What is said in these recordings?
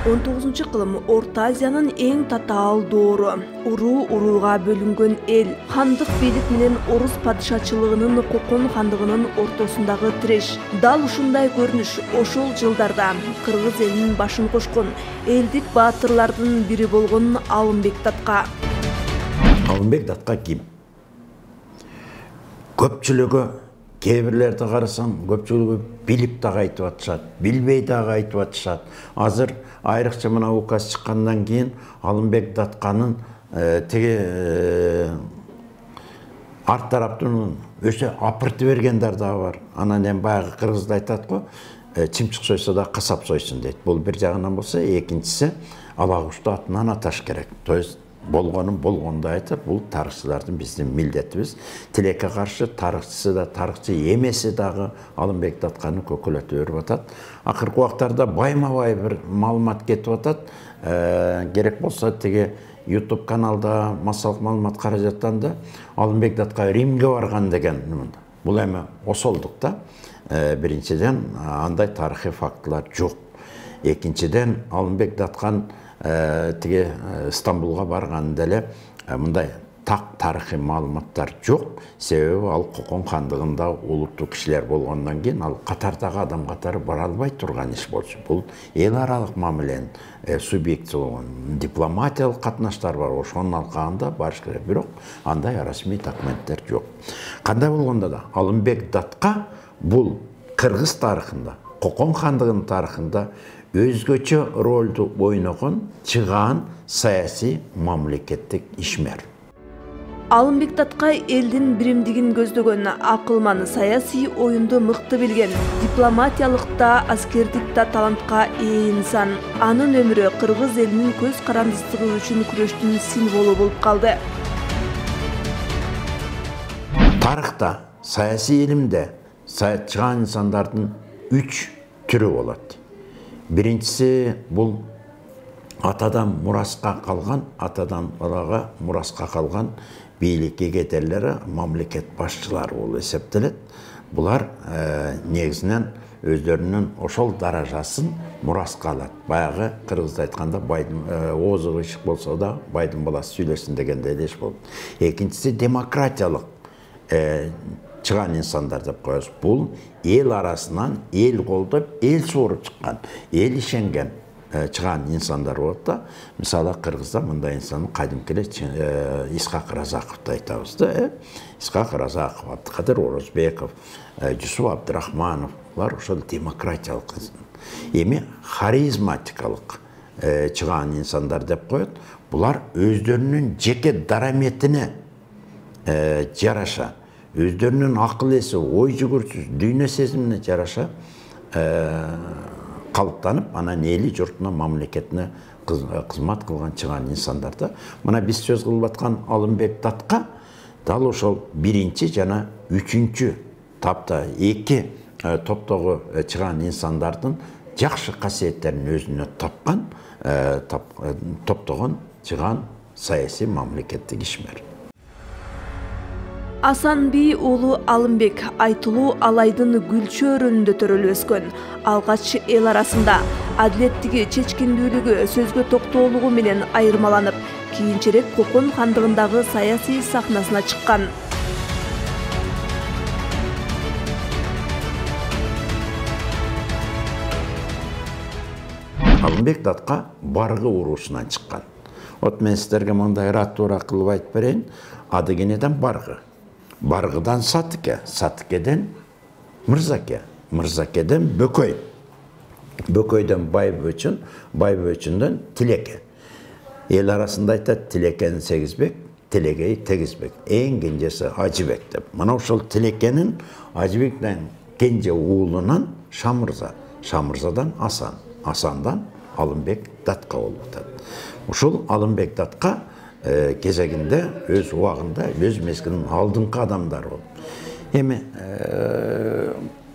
19-кылым Орта Азиянын эң татаал доору. Уруу-урууга бөлүнгөн эл. Хандык бийлик менен Орус падышачылыгынын Кокон хандыгынын ортосундагы тиреш. Дал ушундай көрүнүш ошол жылдарда кыргыз элинин башын кошкон элдик баатырлардын бири болгон Алымбек Датка. Алымбек Датка ким? Көпчүлүгү кээ бирлерди карасаң, көпчүлүгү билип дагы айтып атышат, билбей дагы айтып атышат. Азыр айрыкча мына указ чыккандан кийин Алымбек Датканын арт тараптын өсө апыртып бергендер дагы бар. Анан эми баягы кыргызда айтат го, чымчык сойсо да касап сойсун дейт. Бул бир жагынан болсо, экинчиси ала кушту атынан аташ керек. То есть болгонун болгондой айтып, бул тарыхчылардын биздин милдетибиз. Тилекке каршы тарыхчысы да, тарыхчы эмеси дагы Алымбек Датканы көкөлөтүп берип атат. Акыркы убактарда байма-бай бир маалымат кетип атат. Керек болсо тиги YouTube каналда массалык маалымат карап жатканда Алымбек Датка Римге барган деген. Бул эми осолдук да. Биринчиден андай тарыхый фактылар жок. Экинчиден Алымбек Даткан тиги Стамбулга барган деле мындай так тарыхый маалыматтар жок. Себеби ал Кокон хандыгында улуттуу кишилер болгондон кийин ал катардагы адам катары бара албай турган иш болчу. Бул эл аралык мамиленин субъекти болгон дипломатиялык катнаштар бар. Ошонун алкагында барыш керек. Бирок андай расмий документтер жок. Кандай болгондо да Алымбек Датка бул кыргыз тарыхында, Кокон хандыгынын тарыхында өзгөчө ролду ойногон чыгаан саясий мамлекеттик ишмер. Алымбек Датка элдин биримдигин көздөгөн, акылман саясий оюнду мыкты билген, дипломатиялыкта, аскердикте талантка ээ инсан. Анын өмүрү кыргыз элинин көз карандысыздыгы үчүн күрөштүн символу болуп калды. Тарыхта, саясий илимде чыгаан инсандардын 3 түрү болот. Биринчиси бул атадан мураска калган, атадан балага мураска калган бийлик эгетерлери, мамлекет башчылары болуп эсептелет. Булар негизинен өздөрүнүн ошол даражасын мураска алат. Баягы кыргызда айтканда байдын оозу ышык болсо да байдын баласы сүйлөсүн дегендей эле иш болот. Экинчиси демократиялык чыгаан инсандар деп коебуз. Бул эл арасынан эл колдоп, эл сууруп чыккан, эл ишенген чыгаан инсандар болот да. Мисалы кыргызда мындай инсан кадимки эле Исхак Разаковду айтабыз да. Исхак Разаков, Абдыкадыр Орозбеков, Жусуп Абдырахманов, булар ошол демократиялык, эми харизматикалык чыгаан инсандар деп коет. Булар өздөрүнүн жеке дараметине жараша, өздөрүнүн акыл эси, ой жүгүртүсү, дүйнө сезимине жараша калыптанып, анан эли журтуна, мамлекетине кызмат кылган чыгаан инсандарда. Мына биз сөз кылып аткан Алымбек Датка дал ошол биринчи жана үчүнчү тапта эки топтогу чыгаан инсандардын жакшы касиеттерин өзүнө тапкан, топтогон чыгаан саясий мамлекеттик ишмер. Асанби уулу Алымбек айтылуу Алайдын Гүлчү өрөөнүндө төрөлүп өскөн. Алгач эл арасында адилеттиги, чечкиндүүлүгү, сөзгө токтоолугу менен айырмаланып, кийинчерээк Кокон хандыгындагы саясий сахнасына чыккан. Алымбек Датка Баргы уруусунан чыккан. Вот мен сиздерге мындай ратуура кылып айтып берейин. Адыгенеден Баргы. Баргыдан Сатыке, Сатыкеден Мырзаке, Мырзакеден Бөкөй, Бөкөйдөн Байбөчүн, Байбөчүндөн Тилеке. Эл арасында айтат Тилекени Сегизбек, Тилекеyi Тегизбек, эң кенжеси Ажыбек деп. Мына ошол Тилекенин Ажыбектен кенже уулунан Шамырза, Шамырзадан Асан, Асандан Алымбек Датка болуп атат. Ушул Алымбек Датка кезегинде өз убагында өз мезгилинин алдыңкы адамдары болуп. Эми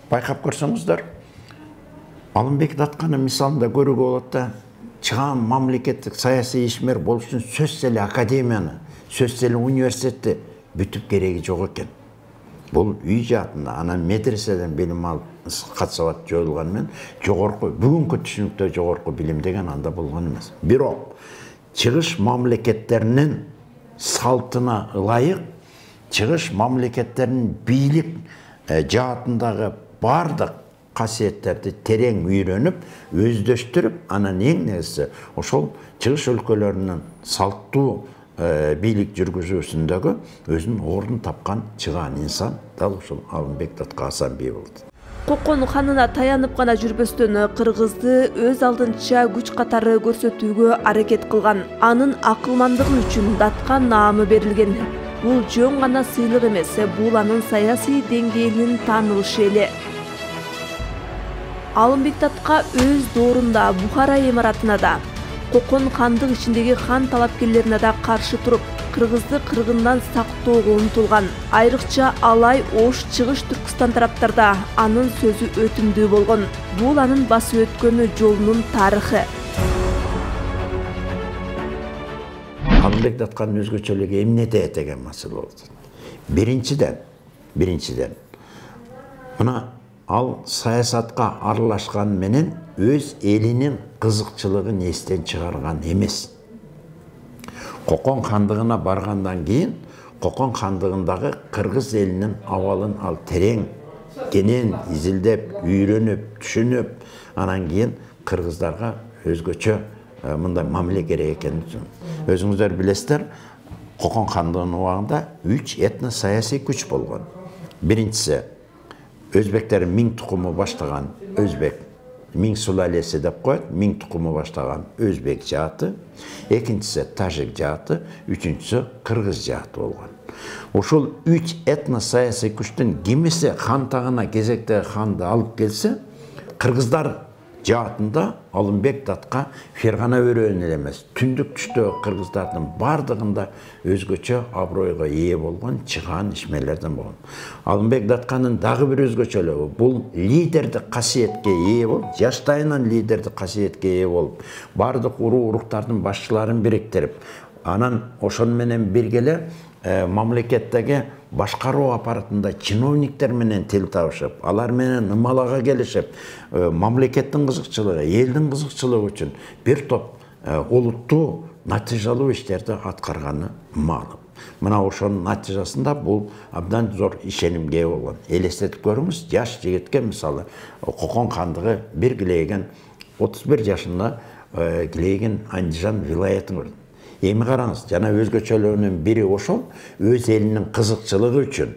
байкап көрсөңүздөр, Алымбек Датканы мисалында көрүүгө болот да, чыгаан мамлекеттик саясий ишмер болуш үчүн сөзсүз эле академияны, сөзсүз эле университетти бүтүп кереги жок экен. Бул үй жаатында, анан медреседен билим алып, кат-сабат жоюлган менен жогорку бүгүнкү түшүнүктө жогорку билим деген анда болгон эмес. Бирок чыгыш мамлекеттеринин салтына ылайык чыгыш мамлекеттеринин бийлик жаатындагы бардык касиеттерди терең үйрөнүп, өздөштүрүп, анан эң негизгиси ошол чыгыш өлкөлөрүнүн салттуу бийлик жүргүзүүсүндөгү өзүнүн ордун тапкан чыгаан инсан дал ушул Алымбек Датка Асанбиев болду. Кокон ханына таянып гана жүрбөстөн кыргызды өз алдынча күч катары көрсөтүүгө аракет кылган. Анын акылмандыгы үчүн Датка наамы берилген. Бул жөн гана сыйлык эмес, бул анын саясий деңгээлинин таанылышы эле. Алымбек Датка өз доорунда Бухара имаратына да, Кокон хандык ичиндеги хан талапкерлерине да каршы туруп, кыргызды кыргындан сактоого умтулган. Айрыкча Алай, Ош, Чыгыш Түркстан тараптарда анын сөзү өтүмдүү болгон. Бул анын басып өткөн жолунун тарыхы. Алымбек Датканын өзгөчөлүгү эмнеде деген маселе болду. Биринчиден, мына ал саясатка аралашкан менен өз элинин кызыкчылыгын эстен чыгарган эмес. Кокон хандыгына баргандан кийин Кокон хандыгындагы кыргыз элинин абалын ал терең, кенен изилдеп, үйрөнүп, түшүнүп, анан кийин кыргыздарга өзгөчө мындай мамиле керек экенин. Өзүңүздөр билесиздер, Кокон хандыгынын убагында 3 этно-саясий күч болгон. Биринчиси өзбектер Миң тукуму баштаган өзбек, Миң сулалеси деп коет, Миң тукуму баштаган өзбек жааты, экинчиси тажик жааты, үчүнчүсү кыргыз жааты болгон. Ушул 3 этно-саясий күчтүн кимиси хан тагына кезектеги ханды алып келсе, кыргыздар жаатында Алымбек Датка Фергана өрөөнү эле эмес, түндүк түштөгү кыргыздардын бардыгында өзгөчө абройго ээ болгон чыгаан ишмерлерден болгон. Алымбек Датканын дагы бир өзгөчөлүгү бул лидердик касиетке ээ болуп, жаштайынан лидердик касиетке ээ болуп, бардык уруктардын башчыларын бириктирип, анан ошон менен биргеле мамлекеттеги башкаруу аппаратында чиновниктер менен тил табышып, алар менен ымалага келишип, мамлекеттин кызыкчылыгы, элдин кызыкчылыгы үчүн бир топ олуттуу натыйжалуу иштерди аткарганы маалым. Мына ошонун натыйжасында бул абдан зор ишенимге ээ болгон. Элестетип көрүңүз, жаш жигитке мисалы Кокон хандыгы бир килейген 31 жашында килейген Андижан вилаятын көрдү. Эми караңыз, жана өзгөчөлүгүнүн бири ошол, өз элинин кызыкчылыгы үчүн,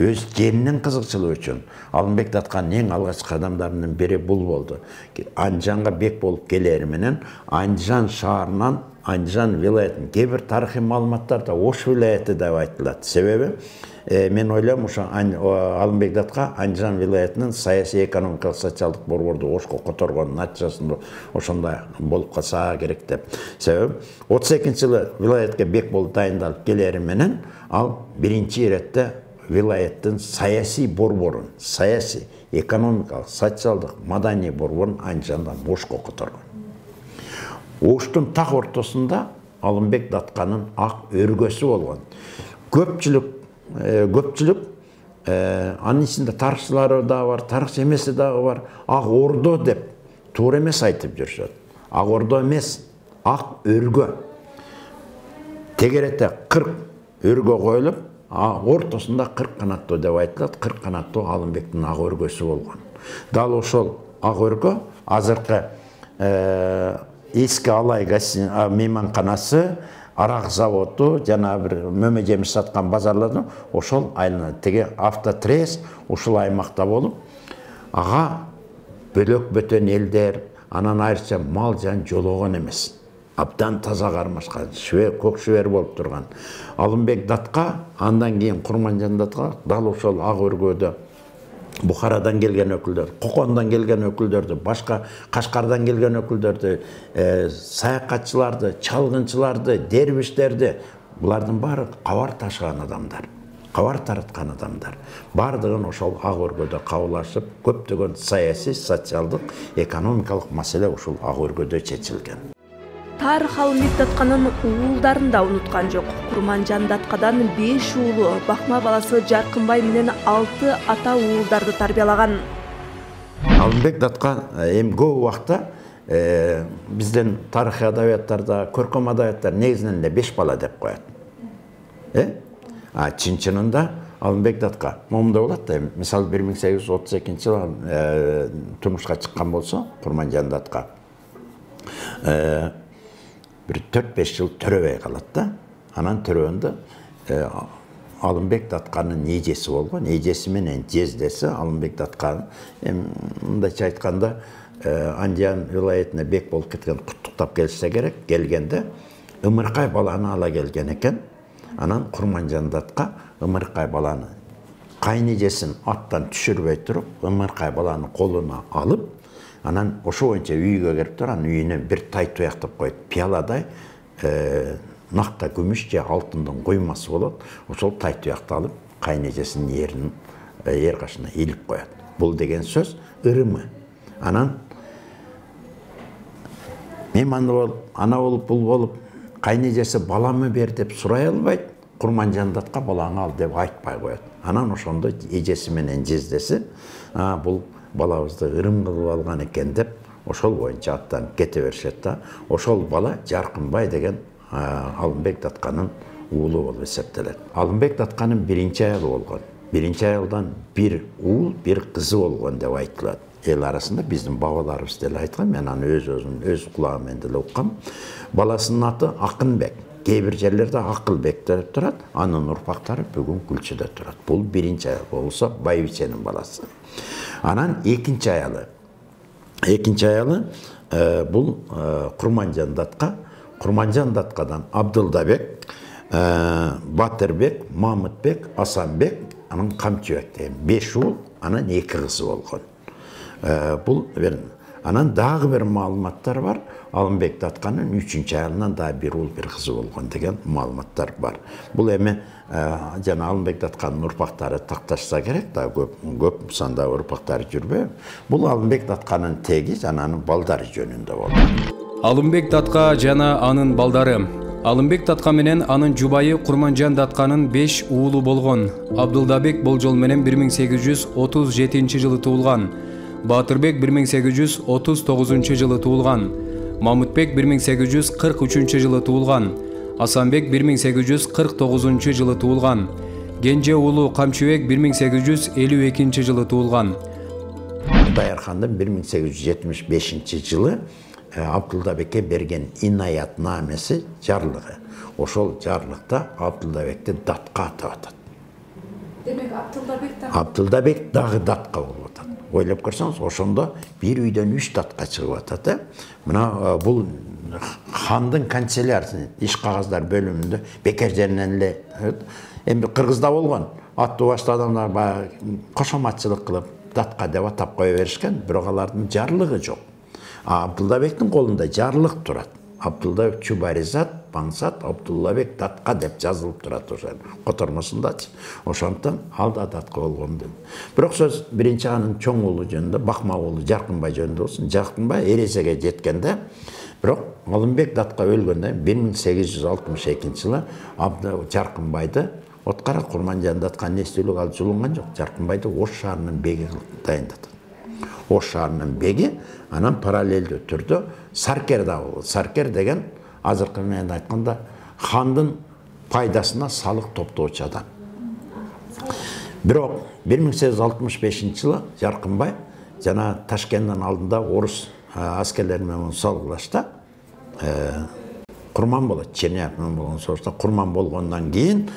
өз жеринин кызыкчылыгы үчүн Алымбек Датканын эң алгачкы кадамдарынын бири бул болду. Андижанга бек болуп келери менен Андижан шаарынан Андижан вилаятын кээ бир тарыхый маалыматтарда Ош вилаяты деп айтылат. Себеби мен ойлойм, ошо Алымбек Датка Андижан вилаятынын саясий экономикалык социалдык борборду Ошко которгон натыйжасында ошондой болуп калса керек деп. Себеби 32-жылы вилаятка бек болуп дайындалып келери менен ал биринчи иретте вилаяттын саясий борборун, саясий, экономикалык, социалдык, маданий борборун Андижандан Ошко которгон. Оштун так ортосунда Алымбек Датканын ак өргөсү болгон. Көпчүлүк анын ичинде тарыхчылары да бар, тарыхчы эмеси дагы бар. Ак ордо деп туура эмес айтып жүрүшөт. Ак ордо эмес, ак өргө. Тегеретте 40 өргө коюлуп, ортосунда 40 канаттуу деп айтылат. 40 канаттуу Алымбектин ак өргөсү болгон. Дал ошол ак өргө азыркы эски Алай мейманканасы, арак заводу, жана бир мөмө жемиш саткан базарларды ошол айланат. Теге автотрес ушул аймакта болуп, ага бөлөк бөтөн элдер, анан айрыкча мал жан жологон эмес. Абдан таза кармашкан, көк шүбер болуп турган. Алымбек Датка, андан кийин Курманжан Датка дал ошол ак өргөдө Бухарадан келген өкүлдөр, Кокондан келген өкүлдөрдү, башка Кашкардан келген өкүлдөрдү, саякатчыларды, чалгынчыларды, дербиштерди, булардын баары кабар ташыган адамдар, кабар тараткан адамдар. Бардыгын ошол ак өргөдө кабыл алышып, көптөгөн саясий, социалдык, экономикалык маселе ушул ак өргөдө чечилген. Тарых Алымбек Датканын уулдарын да унуткан жок. Курманжан Даткадан 5 уулу, Бакма баласы Жаркынбай менен 6 ата уулдарды тарбиялаган. Алымбек Датқа эми көп убакта биздин тарыхый адабияттарда, көркөм адабияттар негизинен эле 5 бала деп коет. Чын-чынында Алымбек Датқа момундай болот да, мисалы 1832-жылы турмушка чыккан болсо, Курманжан Датқа bir 4-5 жыл төрөбөй калат да. Анан төрөгөндө Алымбек Датқанын эжеси болгон, эжеси менен жездеси Алымбек Датқа мындайча айтканда Андиян вилаятына бек болуп кеткен, куттуктап келсе керек, келгенде ымыркай баланы ала келген экен. Анан Курманжан Датқа ымыркай баланы кайнежесин аттан түшүрбөй туруп, ымыркай баланы колуна алып, анан ошо боюнча үйгө келип туруп, анын үйүнөн бир тай туяктап коюп, пияладай накта күмүш же алтындын куймасы болот. Ошол тай туякты алып, кайнежесинин еринин эр кашына илип коет. Бул деген сөз ырымы. Анан мен ана болуп, бул болуп, кайнежеси баламы бер деп сурай албайт, Курманжан Датқа балаңы ал деп айтпай коет. Анан ошондо эжеси менен жездеси бул балабызды ырым кылып алган экен деп ошол боюнча аттан кете беришет да. Ошол бала Жаркынбай деген Алымбек Датқанын уулу болуп эсептелет. Алымбек Датқанын биринчи аялы болгон. Биринчи аялдан бир уул, бир кызы болгон деп айтылат. Эл арасында биздин бабаларыбыз деле айткан, мен аны өз кулагым менен деле уккам. Баласынын аты Акынбек. Кээ бир жерлерде Акылбек деп турат, анын урпактары бүгүн Күлчүдө турат. Бул биринчи аял болсо Байбиченин баласы. Анан экинчи аялы бул Курманжан Датқа. Курманжан Датқадан Абдылдабек, Батырбек, Мамытбек, Асанбек, анан Камчыбек деген 5 уул, анан 2 кызы болгон. Бул анан дагы бир маалыматтар бар. Алымбек Датқанын 3-чү аялынан да бир уул, бир кызы болгон деген маалыматтар бар. Бул эми жана Алымбек Датқанын урпактары такташса керек да, көп санда урпактары жүрбөй. Бул Алымбек Датқанын теги жана анын балдары жөнүндө болду. Алымбек Датқа жана анын балдары. Алымбек Датқа менен анын жубайы Курманжан Датқанын 5 уулу болгон. Абдылдабек болжол менен 1837-жылы туулган. Батырбек 1839-жылы туулган. Мамытбек 1843-жылы туулган. Асанбек 1849-жылы туулган. Кенже уулу Камчыбек 1852-жылы туулган. Даярхандын 1875-жылы Абдылдабекке берген инаятнамеси жарлыгы. Ошол жарлыкта Абдылдабекти Датқа атап атат. Демек Абдылдабек дагы Датқа болуп атат. Ойлоп көрсөңүз, ошондо бир үйдөн 3 Датқа чыгып атат. Мына бул хандын канцеляриясы, иш кагаздар бөлүмүндө бекердеринен эле эми Кыргызда болгон. Аттуу башты адамдар баягы кошоматчылык кылып Датқа деп атап кое беришкен, бирок алардын жарлыгы жок. Абдылдабектин колунда жарлык турат. Абдылдабек Чубаризат, Паңсат, Абдуллабек Датқа деп жазылып турат ошол котормосундачы. Ошондон ал да Датқа болгон деп. Бирок сөз биринчи анын чоң уулу жөнүндө, Бакма уулу Жаркынбай жөнүндө болсун. Жаркынбай эресеге жеткенде, бирок Алымбек Датқа өлгөндө 1862-жылы Жаркынбайды Откара Курманжан Датқанын эстелиги алып жулунган жок. Жаркынбайды Ош шаарынын беги кылып дайындатат. Ош шаарынын беги, анан параллелдүү түрдө Саркер да болот. Саркер деген азыркы менен айтканда хандын пайдасына салык топтоочу адам. Бирок 1865-жылы Жаркынбай жана Ташкенттин алдында орус аскерлери менен салгылашта курман болот. Черняев менен болгон согушта курман болгондон кийин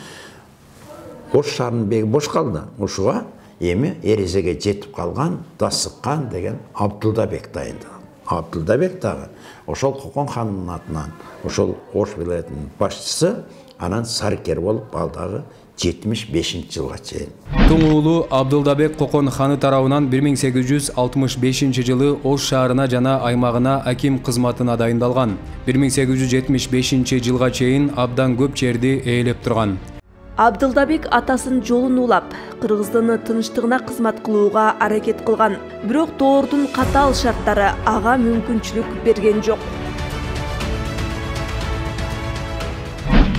Ош шаарынын беги бош калды. Ушуга эми эресеге жетип калган Дасыккан деген Абдылдабек дайындалды. Абдылдабек дагы ошол Кокон ханынын атынан ошол Ош вилаятынын башчысы, анан Саркер болуп ал дагы 75-жылга чейин. Туң уулу Абдылдабек Кокон ханы тарабынан 1865-жылы Ош шаарына жана аймагына аким кызматына дайындалган. 1875-жылга чейин абдан көп жерди ээлеп турган. Абдылдабек атасын жолун улап, Кыргыздын тынчтыгына кызмат кылууга аракет кылган. Бирок тоордун катаал шарттары ага мүмкүнчүлүк берген жок.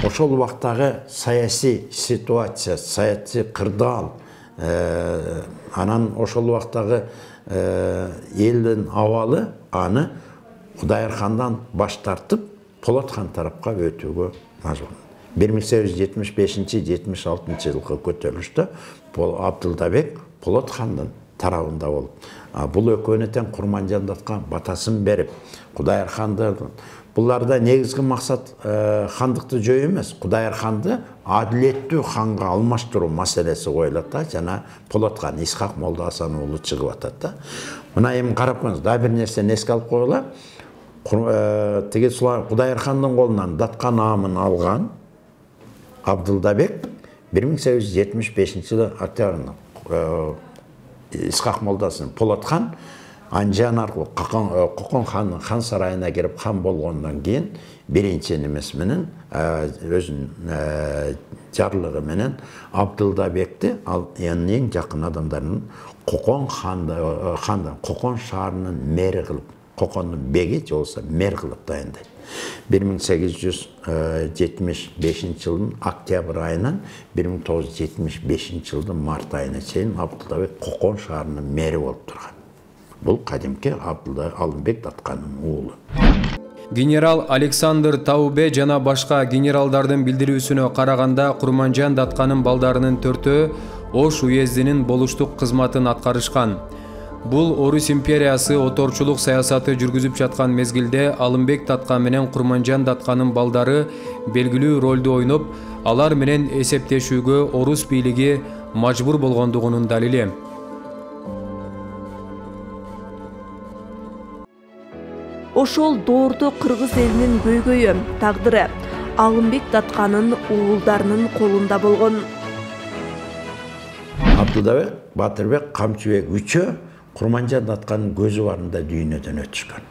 Ошол убактагы саясий ситуация, саясий кырдаал, анан ошол убактагы элдин абалы аны Кудайыр хандан баш тартып Полот хан тарапка өтүүгө мажбур. 1875-76 жылкы көтөрүлүштө Абдылдабек Полот хандын тарабында болуп, бул экөөнө тең Курманжан Датка батасын берип, Кудайыр ханды буларда негизги максат хандыкты жөө эмес, Кудайыр ханды адилеттүү ханга алмаштыруу маселеси коюлат да, жана Полот хан Исхак Молда Асан уулу чыгып атат да. Мына эми карап коюңуз, дагы бир нерсени эске алып коелу. Тиги Кудайыр хандын колунан Датка наамын алган Абдылдабек 1875-жылы октябрында Исхак Молдасын Полот хан Анжан аркылуу Кокон хандын хан сарайына кирип хан болгондон кийин биринчи немеси менен өзүнүн жарлыгы менен Абдылдабекти эң жакын адамдарынын Кокон Кокон шаарынын мэри кылып, Кокондун беги же болбосо мэр кылып дайындайт. 1875 жылдын октябрь айынан 1975 жылдын март айына чейин Абдылдабек Кокон шаарынын мэри болуп турган. Бул кадимки Алымбек Датканын уулу. Генерал Александр Таубе жана башка генералдардын билдирүүсүнө караганда Курманжан Датканын балдарынын төртөө Ош уездинин болуштук кызматын аткарышкан. Бул Орус империясы оторчулук саясаты жүргүзүп жаткан мезгилде Алымбек Даткан менен Курманжан Датканын балдары белгилүү ролду ойноп, алар менен эсептешүүгө Орус бийлиги мажбур болгондугунун далили. Ошол доордо кыргыз элинин көйгөйү, тагдыры Алымбек Датканын уулдарынын колунда болгон. Абдылдабек, Батырбек, Камчыбек үчөө Курманжан Датканын көзү барында дүйнөдөн өтүшкөн.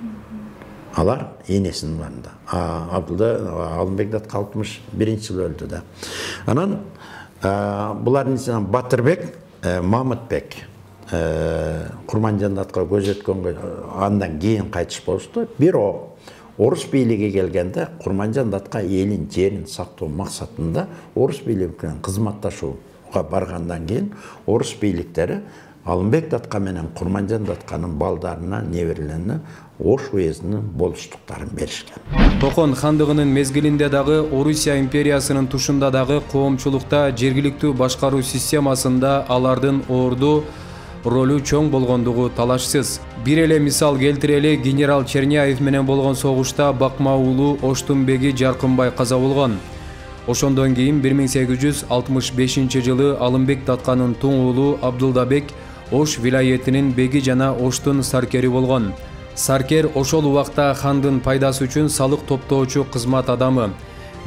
Алар энесинин барында. Алымбек Датка 61-жылы өлдү да. Анан булардын ичинен Батырбек, Мамытбек Курманжан Датка көз өткөнгө андан кийин кайтыш болушту. Бирок Орус бийлиги келгенде Курманжан Датка элин жерин сактоо максатында Орус бийлиги менен кызматташууга баргандан кийин Орус бийликтери Алымбек Датка менен Курманжан Датканын балдарына, неберелерине Ош уездинин болуштуктарын беришкен. Кокон хандыгынын мезгилинде дагы Орусия империясынын тушунда дагы коомчулукта жергиликтүү башкаруу системасында алардын орду ролу чоң болгондугу талашсыз. Бир эле мисал келтирели, генерал Черняев менен болгон согушта Бакма уулу Оштун беги Жаркынбай каза болгон. Ошондон кийин 1865-жылы Алымбек Датканын туң уулу Абдылдабек Ош вилаетинин беги жана Оштун саркери болгон. Саркер ошол убакта хандын пайдасы үчүн салык топтоочу кызмат адамы.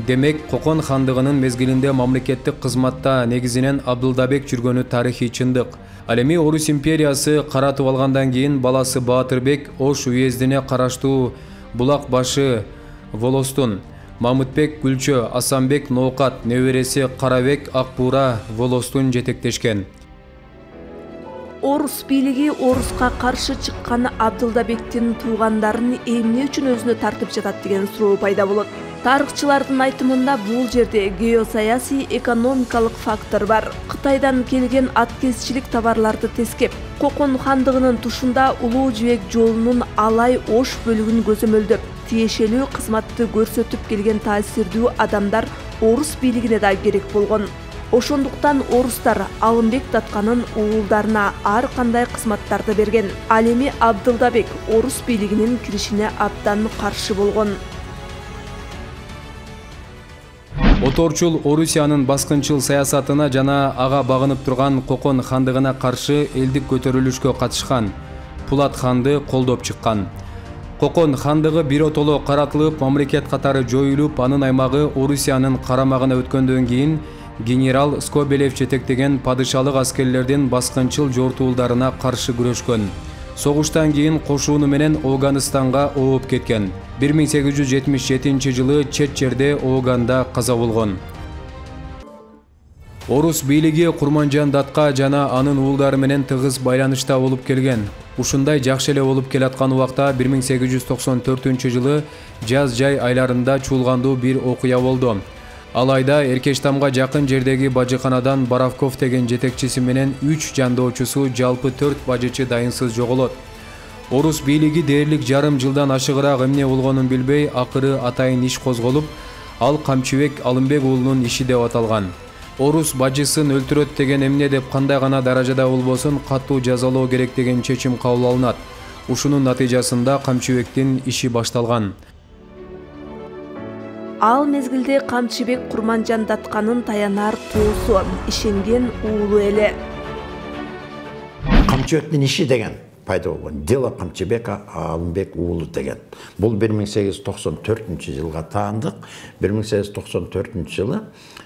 Демек, Кокон хандыгынын мезгилинде мамлекеттик кызматта негизинен Абдылдабек жүргөнү тарыхый чындык. Ал эми Орус империясы каратып алгандан кийин баласы Баатырбек Ош уездине караштуу Булак башы Волостун, Мамытбек Гүлчө, Асанбек Ноокат, небереси Карабек Акбура Волостун жетектешкен. Орус бийлиги Оруска каршы чыккан Абдылдабектин туугандарын эмне үчүн өзүнө тартып жатат деген суроо пайда болот. Тарыхчылардын айтымында бул жерде геосаясий экономикалык фактор бар. Кытайдан келген аткезчилик товарларды тескеп, Кокон хандыгынын тушунда Улуу Жибек жолунун Алай Ош бөлүгүн көзөмөлдөп, тиешелүү кызматты көрсөтүп келген таасирдүү адамдар Орус бийлигине да керек болгон. Ошондуктан орустар Алымбек Датканын уулдарына ар кандай кызматтарды берген. Ал эми Абдылдабек Орус бийлигинин киришине абдан каршы болгон. Оторчул Орусиянын баскынчыл саясатына жана ага багынып турган Кокон хандыгына каршы элдик көтөрүлүшкө катышкан. Пулат ханды колдоп чыккан. Кокон хандыгы биротоло каратылып, мамлекет катары жоюлуп, анын аймагы Орусиянын карамагына өткөндөн кийин генерал Скобелев жетектеген падышалык аскерлердин баскынчыл жортуулдарына каршы күрөшкөн. Согуштан кийин кошууну менен Афганистанга ооп кеткен. 1877-жылы чет жерде Ооганда каза болгон. Орус бийлиги Курманжан Датка жана анын уулдары менен тыгыз байланышта болуп келген. Ушундай жакшы эле болуп келаткан убакта 1894-жылы жаз жай айларында чуулгандуу бир окуя болду. Алайда Эркештамга жакын жердеги бажыканадан Боровков деген жетекчиси менен 3 жандоочусу жалпы 4 бажычы дайынсыз жоголот. Орус бийлиги дээрлик жарым жылдан ашыгыраак эмне болгонун билбей, акыры атайын иш козголуп, ал Камчыбек Алымбек уулунун иши деп аталган. Орус бажысын өлтүрөт деген эмне деп кандай гана даражада болбосун катуу жазалоо керек деген чечим кабыл алынат. Ушунун натыйжасында Камчыбектин иши башталган. Ал мезгилде Камчыбек Курманжандатканын таянар туусу, ишенген уулу эле. Камчыбектин иши деген пайда болгон. Дело Камчыбек Алымбек уулу деген. Бул 1894-жылга таандык. 1894-жылы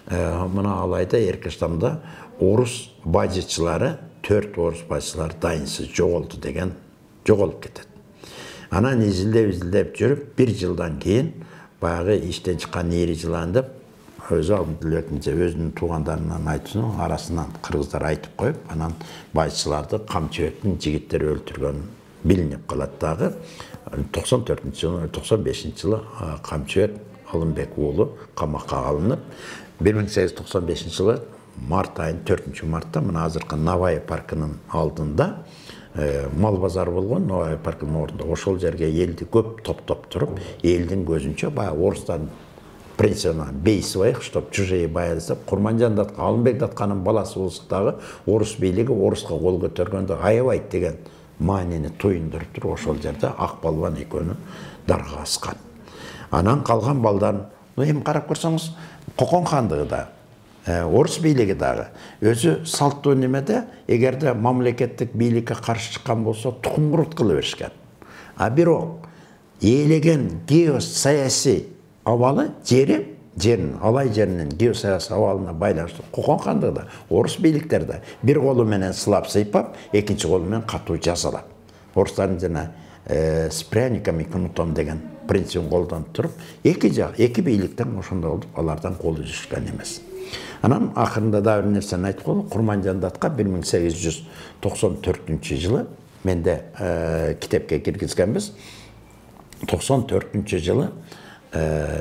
мына алайда Эркештамда орус бажычылары, 4 орус бажычылары дайынсыз жоголду деген жоголуп кетет. Анан изилдеп жүрүп 1 жылдан кийин баягы иштен чыккан эри жылан деп өзү алдылетинче өзүнүн туугандарынан айтсын, арасынан кыргыздар айтып коюп, анан бажычыларды Камчыбектин жигиттери өлтүргөн билинип калат дагы. 95-жылы Камчыбек Алымбек уулу камакка алынып, 1895-жылы март айын 4-мартта мына азыркы Навай паркынын алдында мал базар болгон. Навай паркынын ордунда ошол жерге элди көп топтоп туруп, элдин көзүнчө баягы орустан принципиально бейсвоих, чтоб чужие боялись. Курманжандатка Алымбек датканын баласы болсок дагы орус бийлиги оруска кол көтөргөндө аябайт деген маанини туюндуруп туруп ошол жерде ак балбан экөөнү дарга аскан. Анан калган балдарын эми карап көрсөңүз, Кокон хандыгы да, орус бийлиги дагы өзү салттуу немеде, эгерде мамлекеттик бийликке каршы чыккан болсо тукум куруткыла беришкен. А бирок ээлеген геосаясий абалы жерин, алай жеринин геосаясий абалына байланыштуу Кокон хандыгы да, орус бийликтерде бир колу менен сылап сыйпап, экинчи колу менен катуу жазалап. Орустардын жана с пряниками и кнутом деген принципин колдонуп туруп, эки бийликтен ошондой болуп, алардан кол үзүшкөн эмес. Анан акырында да бир нерсени айтып коелу. Курманжандатка 1894-жылы менде китепке киргизгенбиз. 94-жылы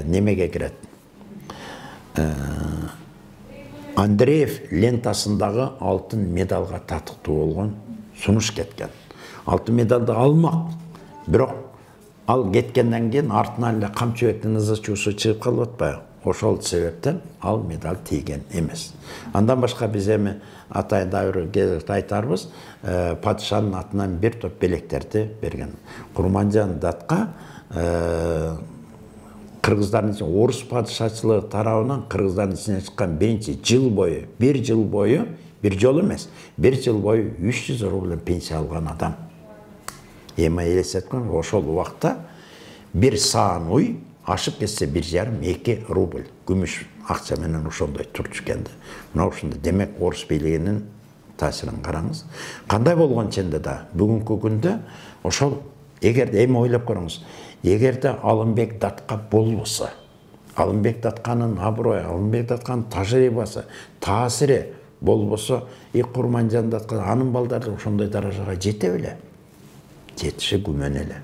немеге кирет. Андреев лентасындагы алтын медалга татыктуу болгон сунуш кеткен. Алтын медалды алмак. Бирок ал кеткенден кийин артынан эле Камчыбектин ызычуусу чыгып калып атпайбы? Ошол себептен ал медаль тийген эмес. Андан башка биз эми атайын дагы айтарбыз, падышанын атынан бир топ белектерди берген. Курманжандатка кыргыздардын ичинен орус падышачылыгы тарабынан кыргыздардын ичинен чыккан биринчи жыл бою, бир жыл бою, бир жолу эмес, бир жыл бою 300 рубль пенсия алган адам. Эми элестеткөн ошол убакта бир саан уй ашып кетсе 1,5-2 рубль күмүш акча менен ошондой турчу экенди. Мына ошондой демек орус бийлигинин таасирин караңыз. Кандай болгон ченде да бүгүнкү күндө ошол эгерде эми ойлоп көрүңүз, эгерде Алымбек датка болбосо, Алымбек датканын аброю, Алымбек датканын тажрыйбасы, таасири болбосо, Курманжандатка анын балдары ошондой даражага жете беле? Жетиши күмөн эле.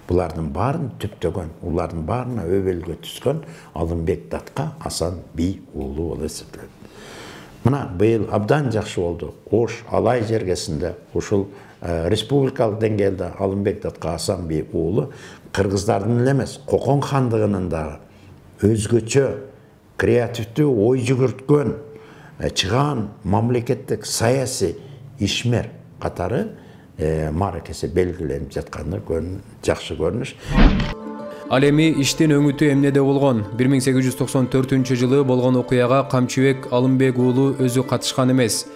Булардын баарын түптөгөн, улардын баарына өбөлгө түскөн Алымбек датка Асан би уулу болуп эсептелет. Мына быйыл абдан жакшы болду. Ош Алай жергесинде ушул республикалык деңгээлде Алымбек датка Асан би уулу кыргыздардын эле эмес, Кокон хандыгынын дагы өзгөчө креативдүү ой жүгүрткөн чыгаан мамлекеттик саясий ишмер катары мааракеси белгиленип жатканы жакшы көрүнүш. Ал эми иштин өңүтү эмнеде болгон? 1894-жылы болгон окуяга Камчыбек Алымбек уулу өзү катышкан эмес.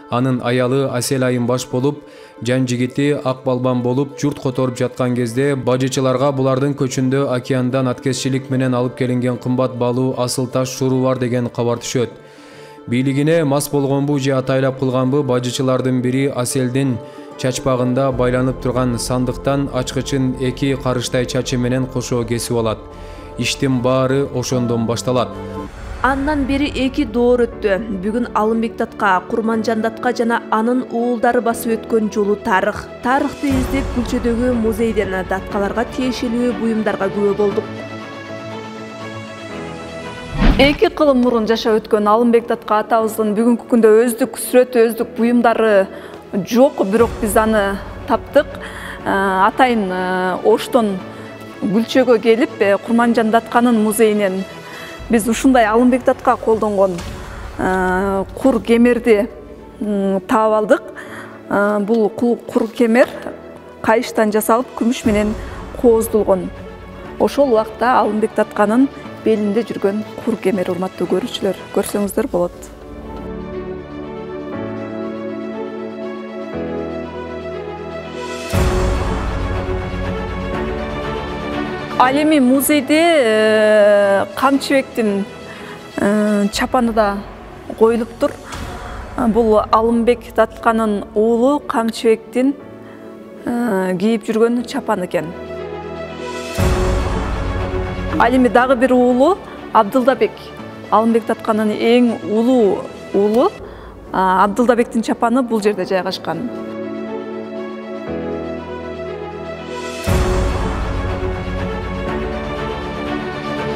Анын аялы Асел Айымбаш болуп, жан жигити Ак Балбан болуп журт которуп жаткан кезде бажычыларга булардын көчүндө океандан аткезчилик менен алып келинген кымбат баалуу асыл таш шуру бар деген кабар түшөт. Бийлигине мас болгонбу же атайлап кылганбы бажычылардын бири Аселдин чачпагында байланып турган сандыктан ачкычын 2 карыштай чачы менен кошо кесип алат. Иштин баары ошондон башталат. Андан бери 2 доор өттү. Бүгүн Алымбек датка, Курманжандатка жана анын уулдары басып өткөн жолу тарых. Тарыхты издеп Күлчөдөгү музейден datkаларга тиешелүү буюмдарга күбө болдук. 2 кылым мурун жашап өткөн Алымбек Датка атабыздын бүгүнкү күндө өздүк сүрөтү, өздүк буюмдары жок, бирок биз аны таптык. Атайын Оштон Гүлчөгө келип, Курманжан Датканын музейинен биз ушундай Алымбек Датка колдонгон кур кемерди таап алдык. Бул кур кемер кайыштан жасалып, күмүш менен кооздулгон. Ошол убакта Алымбек Датканын белинде жүргөн кур кемер, урматтуу көрүүчүлөр, көрсөңүздөр болот. Ал эми музейде Камчыбектин чапаны да коюлуптур. Бул Алымбек Датканын уулу Камчыбектин кийип жүргөн чапаны экен. Ал эми дагы бир уулу Абдылдабек, Алымбек Датканын эң улуу уулу Абдылдабектин чапаны бул жерде жайгашкан.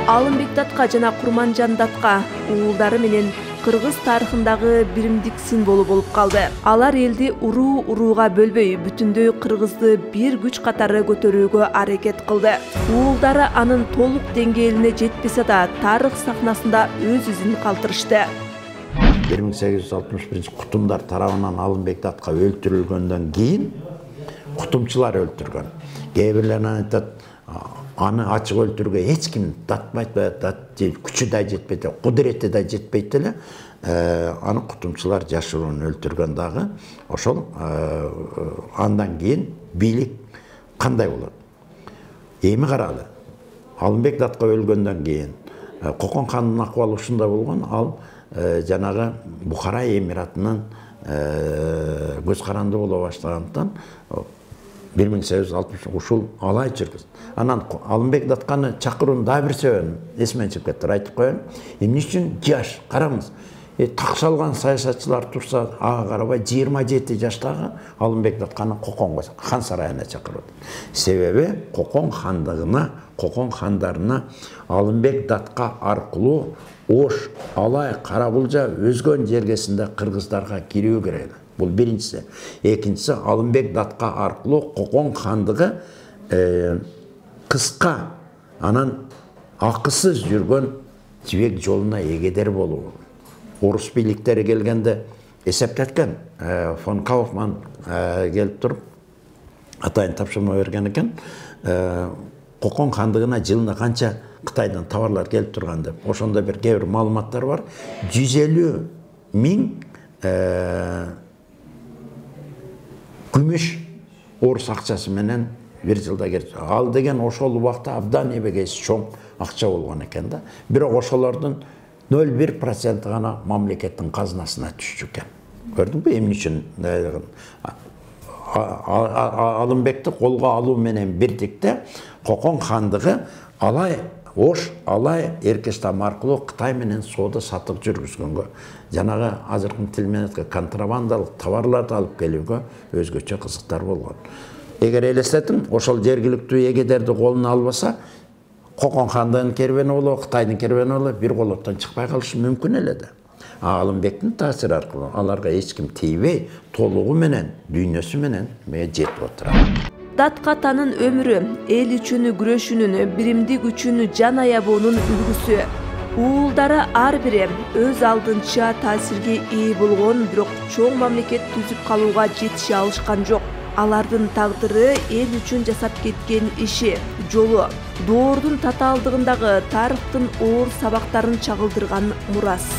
Алымбек Датка жана Курманжан Датка уулдары менен кыргыз тарыхындагы биримдик символу болуп калды. Алар элди урууга бөлбөй, бүтүндөй кыргызды бир күч катары көтөрүүгө аракет кылды. Уулдары анын толук деңгээлине жетпесе да, тарых сахнасында өз изин калтырышты. 1861 кутумдар тарабынан Алымбек Датка өлтүрүлгөндөн кийин кутумчулар өлтүргөн. Кээ бирлер айтат, аны ачык өлтүрүүгө эч ким датпайт, күчү да жетпейт, кудурети да жетпейт эле. Аны кутумчулар жашыруун өлтүргөн дагы. Ошол андан кийин бийлик кандай болот? Эми каралы. Алымбек Датка өлгөндөн кийин Кокон хандын акыбалы ушундай болгон. Ал жанагы Бухара эмиратынын көз каранды боло баштагандыктан 1860 ушул алай жүргүз. Анан Алымбек Датканы чакыруунун дагы бир себебин эсимен чыгып кетти, айтып коеюн. Эмне үчүн жаш? Караңыз. Так салган саясатчылар турса, ага карабай 27 жаштагы Алымбек Датканы Коконго, хан сарайына чакырып. Себеби Кокон хандыгына, Кокон хандарына Алымбек Датка аркылуу Ош, Алай, Карабулжа өзгөн жергесинде кыргыздарга кирүү керек. Бул биринчиси. Экинчиси, Алымбек Датка аркылуу Кокон хандыгы кыска, анан акысыз жүргөн жибек жолуна эгедер болуу. Орус бийликтери келгенде эсептеткен. Фон Кауфман келип туруп атайын тапшырма берген экен. Кокон хандыгына жылына канча Кытайдан товарлар келип турган деп. Ошондо бир кээ бир маалыматтар бар. 150 миң күмүш орус акчасы менен бир жылда келип. Ал деген ошол убакта абдан эбегейси чоң акча болгон экен да. Бирок ошолордун 0,1% гана мамлекеттин казынасына түшчү экен. Көрдүңбү эмне үчүн? Алымбекти колго алуу менен бирдикте Кокон хандыгы Алай, Ош, Алай, Эркештам аркылуу Кытай менен соода сатык жүргүзгөнгө, жанагы азыркы тил менен контрабандалык товарларды алып келүүгө өзгөчө кызыктар болгон. Эгер элестетим, ошол жергиликтүү эгедерди колуна албаса, Кокон хандыгынын кербени боло, Кытайдын кербени боло, бир колоттон чыкпай калышы мүмкүн эле да. Алымбектин таасири аркылуу аларга эч ким тийбей, толугу менен, дүйнөсү менен жетип отурат. Даткатанын өмүрү эл үчүн күрөшүүнүн, биримдик үчүн жан аябуунун үлгүсү. Уулдары ар бири өз алдынча таасирге ээ болгон, бирок чоң мамлекет түзүп калууга жетише алышкан жок. Алардын тагдыры эл үчүн жасап кеткен иши, жолу, доордун татаалдыгындагы тарыхтын оор сабактарын чагылдырган мурас.